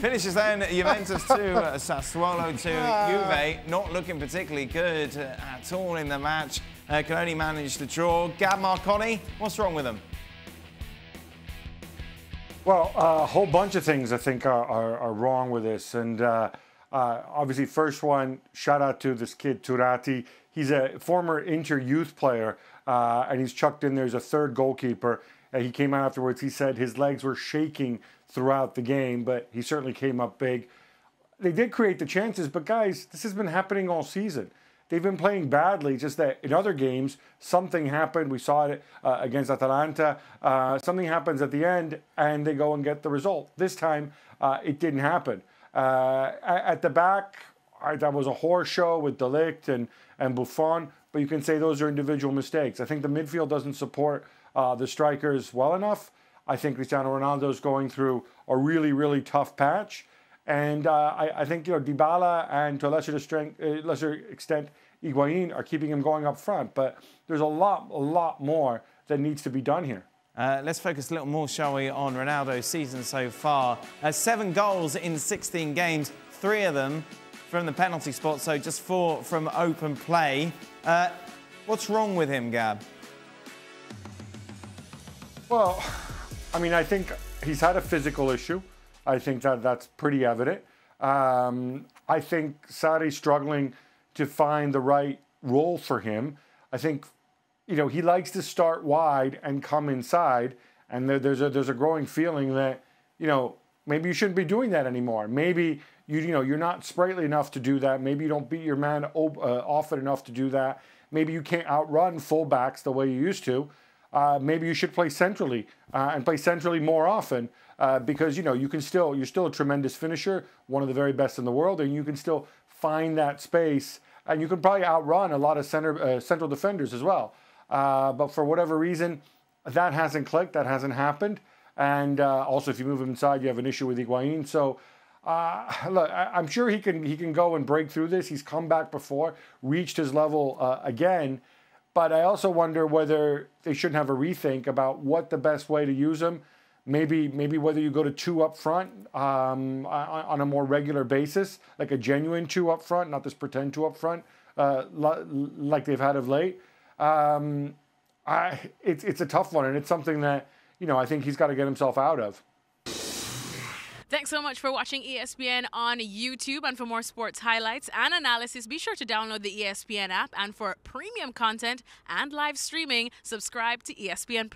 Finishes then, Juventus 2, Sassuolo 2. Juve not looking particularly good at all in the match. Can only manage to draw. Gab, Marcotti, what's wrong with them? Well, a whole bunch of things I think are wrong with this. And obviously, first one, shout out to this kid, Turati. He's a former Inter youth player, and he's chucked in there as a third goalkeeper. He came out afterwards, he said his legs were shaking throughout the game, but he certainly came up big. They did create the chances, but guys, this has been happening all season. They've been playing badly, just that in other games, something happened. We saw it against Atalanta. Something happens at the end, and they go and get the result. This time, it didn't happen. At the back, that was a horror show with De Ligt and Buffon, but you can say those are individual mistakes. I think the midfield doesn't support the strikers well enough. I think Cristiano Ronaldo is going through a really, really tough patch. And I think, Dybala and to a lesser extent, Higuain are keeping him going up front. But there's a lot more that needs to be done here. Let's focus a little more, shall we, on Ronaldo's season so far. 7 goals in 16 games, 3 of them from the penalty spot, so just 4 from open play. What's wrong with him, Gab? Well, I think he's had a physical issue. I think that's pretty evident. I think Sarri's struggling to find the right role for him. I think, he likes to start wide and come inside, and there's a growing feeling that, maybe you shouldn't be doing that anymore. Maybe you're not sprightly enough to do that. Maybe you don't beat your man often enough to do that. Maybe you can't outrun fullbacks the way you used to. Maybe you should play centrally and play centrally more often because you're still a tremendous finisher, one of the very best in the world, and you can still find that space, and you can probably outrun a lot of central defenders as well. But for whatever reason, that hasn't clicked, that hasn't happened, and also if you move him inside, you have an issue with Higuain. So look, I'm sure he can go and break through this. He's come back before, reached his level again. But I also wonder whether they shouldn't have a rethink about what the best way to use them. Maybe whether you go to 2 up front on a more regular basis, like a genuine 2 up front, not this pretend 2 up front like they've had of late. It's a tough one, and it's something that I think he's got to get himself out of. Thanks so much for watching ESPN on YouTube. And for more sports highlights and analysis, be sure to download the ESPN app. And for premium content and live streaming, subscribe to ESPN+.